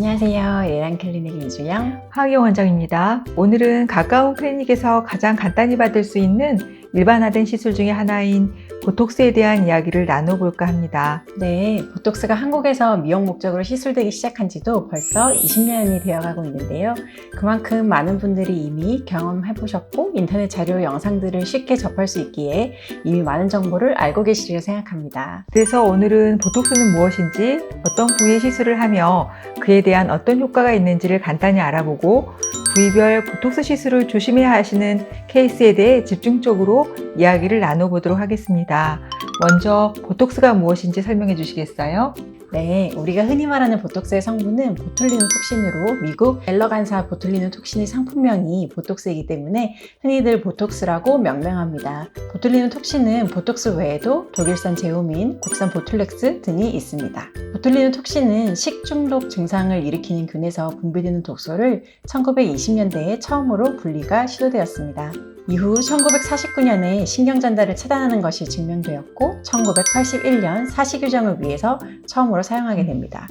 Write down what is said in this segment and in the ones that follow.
안녕하세요. 예란 클리닉 이주영 하기영 원장입니다. 오늘은 가까운 클리닉에서 가장 간단히 받을 수 있는 일반화된 시술 중에 하나인 보톡스에 대한 이야기를 나눠볼까 합니다. 네, 보톡스가 한국에서 미용 목적으로 시술되기 시작한 지도 벌써 20년이 되어가고 있는데요. 그만큼 많은 분들이 이미 경험해보셨고 인터넷 자료 영상들을 쉽게 접할 수 있기에 이미 많은 정보를 알고 계시리라 생각합니다. 그래서 오늘은 보톡스는 무엇인지, 어떤 부위의 시술을 하며 그에 대한 어떤 효과가 있는지를 간단히 알아보고 부위별 보톡스 시술을 조심해야 하시는 케이스에 대해 집중적으로 이야기를 나눠보도록 하겠습니다. 먼저 보톡스가 무엇인지 설명해 주시겠어요? 네, 우리가 흔히 말하는 보톡스의 성분은 보툴리눔 톡신으로 미국 엘러간사 보툴리눔 톡신의 상품명이 보톡스이기 때문에 흔히들 보톡스라고 명명합니다. 보툴리눔 톡신은 보톡스 외에도 독일산 제오민, 국산 보툴렉스 등이 있습니다. 보툴리눔 톡신은 식중독 증상을 일으키는 균에서 분비되는 독소를 1920년대에 처음으로 분리가 시도되었습니다. 이후 1949년에 신경 전달을 차단하는 것이 증명되었고 1981년 사시 규정을 위해서 처음으로 사용하게 됩니다.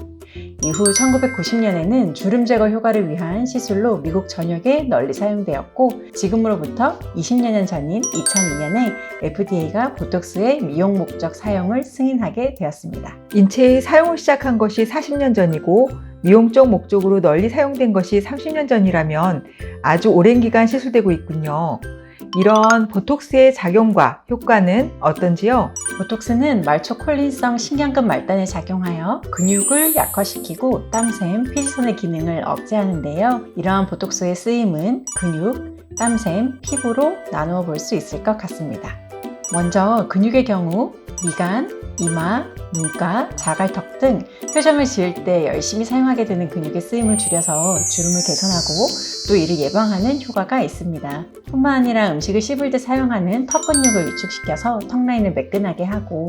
이후 1990년에는 주름 제거 효과를 위한 시술로 미국 전역에 널리 사용되었고 지금으로부터 20년 전인 2002년에 FDA가 보톡스의 미용 목적 사용을 승인하게 되었습니다. 인체에 사용을 시작한 것이 40년 전이고 미용적 목적으로 널리 사용된 것이 30년 전이라면 아주 오랜 기간 시술되고 있군요. 이런 보톡스의 작용과 효과는 어떤지요? 보톡스는 말초콜린성 신경근 말단에 작용하여 근육을 약화시키고 땀샘, 피지선의 기능을 억제하는데요. 이러한 보톡스의 쓰임은 근육, 땀샘, 피부로 나누어 볼 수 있을 것 같습니다. 먼저 근육의 경우 미간, 이마, 눈가, 자갈턱 등 표정을 지을 때 열심히 사용하게 되는 근육의 쓰임을 줄여서 주름을 개선하고 또 이를 예방하는 효과가 있습니다. 뿐만 아니라 음식을 씹을 때 사용하는 턱 근육을 위축시켜서 턱 라인을 매끈하게 하고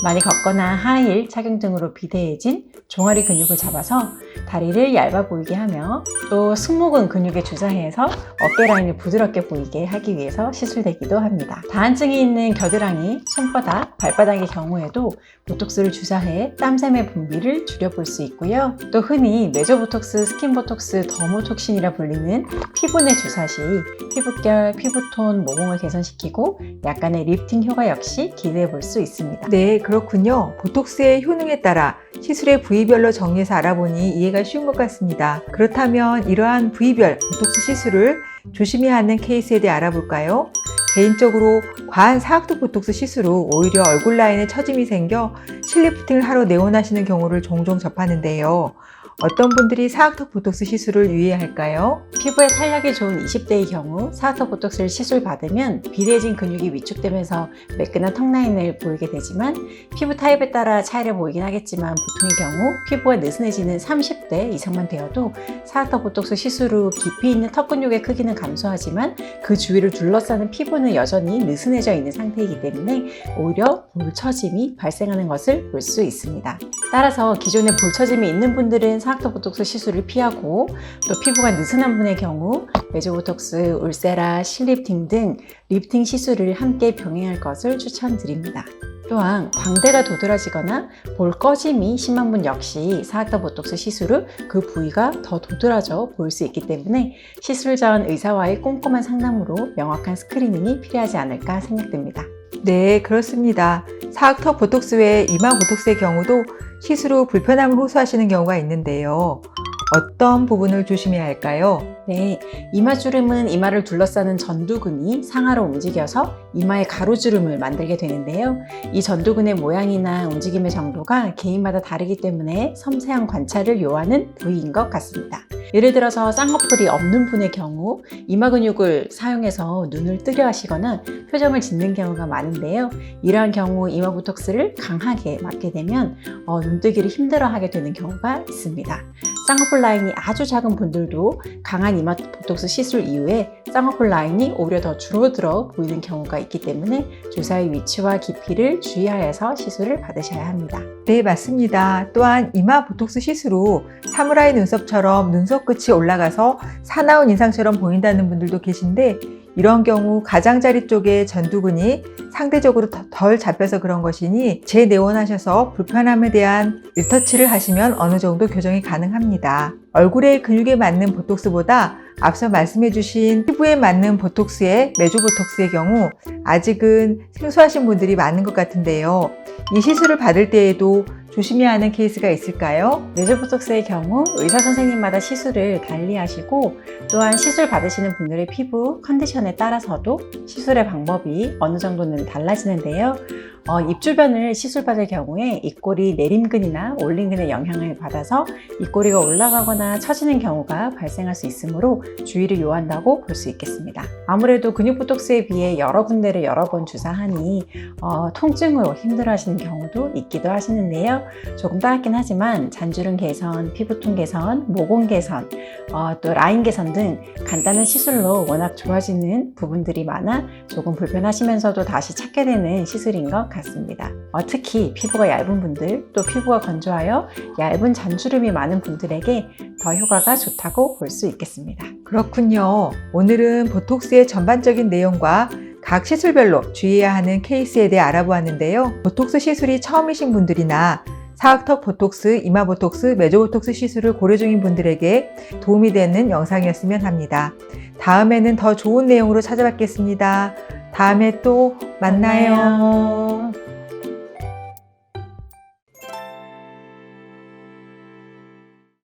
많이 걷거나 하이힐 착용 등으로 비대해진 종아리 근육을 잡아서 다리를 얇아 보이게 하며 또 승모근 근육에 주사해서 어깨 라인을 부드럽게 보이게 하기 위해서 시술되기도 합니다. 다한증이 있는 겨드랑이, 손바닥, 발바닥의 경우에도 보톡스를 주사해 땀샘의 분비를 줄여볼 수 있고요. 또 흔히 메조보톡스, 스킨보톡스, 더모톡신이라 불리는 피부 내 주사 시 피부결, 피부톤, 모공을 개선시키고 약간의 리프팅 효과 역시 기대해 볼 수 있습니다. 네, 그렇군요. 보톡스의 효능에 따라 시술의 부위별로 정리해서 알아보니 이해가 쉬운 것 같습니다. 그렇다면 이러한 부위별 보톡스 시술을 조심해야 하는 케이스에 대해 알아볼까요? 개인적으로 과한 사각턱 보톡스 시술 후 오히려 얼굴 라인에 처짐이 생겨 실리프팅을 하러 내원하시는 경우를 종종 접하는데요. 어떤 분들이 사각턱 보톡스 시술을 유의해야 할까요? 피부에 탄력이 좋은 20대의 경우 사각턱 보톡스를 시술 받으면 비대해진 근육이 위축되면서 매끈한 턱 라인을 보이게 되지만 피부 타입에 따라 차이를 보이긴 하겠지만 보통의 경우 피부가 느슨해지는 30대 이상만 되어도 사각턱 보톡스 시술 후 깊이 있는 턱 근육의 크기는 감소하지만 그 주위를 둘러싸는 피부는 여전히 느슨해져 있는 상태이기 때문에 오히려 볼처짐이 발생하는 것을 볼 수 있습니다. 따라서 기존에 볼처짐이 있는 분들은 사각턱 보톡스 시술을 피하고 또 피부가 느슨한 분의 경우 메조보톡스, 울세라, 실리프팅 등 리프팅 시술을 함께 병행할 것을 추천드립니다. 또한 광대가 도드라지거나 볼 꺼짐이 심한 분 역시 사각턱 보톡스 시술 후 그 부위가 더 도드라져 보일 수 있기 때문에 시술 전 의사와의 꼼꼼한 상담으로 명확한 스크리닝이 필요하지 않을까 생각됩니다. 네, 그렇습니다. 사각턱 보톡스 외에 이마 보톡스의 경우도 시술 후 불편함을 호소하시는 경우가 있는데요. 어떤 부분을 조심해야 할까요? 네, 이마주름은 이마를 둘러싸는 전두근이 상하로 움직여서 이마의 가로주름을 만들게 되는데요. 이 전두근의 모양이나 움직임의 정도가 개인마다 다르기 때문에 섬세한 관찰을 요하는 부위인 것 같습니다. 예를 들어서 쌍꺼풀이 없는 분의 경우 이마 근육을 사용해서 눈을 뜨려 하시거나 표정을 짓는 경우가 많은데요. 이러한 경우 이마 보톡스를 강하게 맞게 되면 눈뜨기를 힘들어하게 되는 경우가 있습니다. 쌍꺼풀 라인이 아주 작은 분들도 강한 이마 보톡스 시술 이후에 쌍꺼풀 라인이 오히려 더 줄어들어 보이는 경우가 있기 때문에 주사의 위치와 깊이를 주의하여서 시술을 받으셔야 합니다. 네, 맞습니다. 또한 이마 보톡스 시술 후 사무라이 눈썹처럼 눈썹 끝이 올라가서 사나운 인상처럼 보인다는 분들도 계신데 이런 경우 가장자리 쪽의 전두근이 상대적으로 덜 잡혀서 그런 것이니 재내원하셔서 불편함에 대한 리터치를 하시면 어느 정도 교정이 가능합니다. 얼굴의 근육에 맞는 보톡스보다 앞서 말씀해주신 피부에 맞는 보톡스의 메조보톡스의 경우 아직은 생소하신 분들이 많은 것 같은데요. 이 시술을 받을 때에도 조심해야 하는 케이스가 있을까요? 메조보톡스의 경우 의사 선생님마다 시술을 달리 하시고 또한 시술 받으시는 분들의 피부 컨디션에 따라서도 시술의 방법이 어느 정도는 달라지는데요. 입 주변을 시술받을 경우에 입꼬리 내림근이나 올림근의 영향을 받아서 입꼬리가 올라가거나 처지는 경우가 발생할 수 있으므로 주의를 요한다고 볼 수 있겠습니다. 아무래도 근육 보톡스에 비해 여러 군데를 여러 번 주사하니 통증으로 힘들어하시는 경우도 있기도 하시는데요. 조금 따갑긴 하지만 잔주름 개선, 피부톤 개선, 모공 개선, 또 라인 개선 등 간단한 시술로 워낙 좋아지는 부분들이 많아 조금 불편하시면서도 다시 찾게 되는 시술인 것 같습니다. 특히 피부가 얇은 분들, 또 피부가 건조하여 얇은 잔주름이 많은 분들에게 더 효과가 좋다고 볼 수 있겠습니다. 그렇군요. 오늘은 보톡스의 전반적인 내용과 각 시술별로 주의해야 하는 케이스에 대해 알아보았는데요. 보톡스 시술이 처음이신 분들이나 사각턱 보톡스, 이마 보톡스, 메조보톡스 시술을 고려 중인 분들에게 도움이 되는 영상이었으면 합니다. 다음에는 더 좋은 내용으로 찾아뵙겠습니다. 다음에 또 만나요.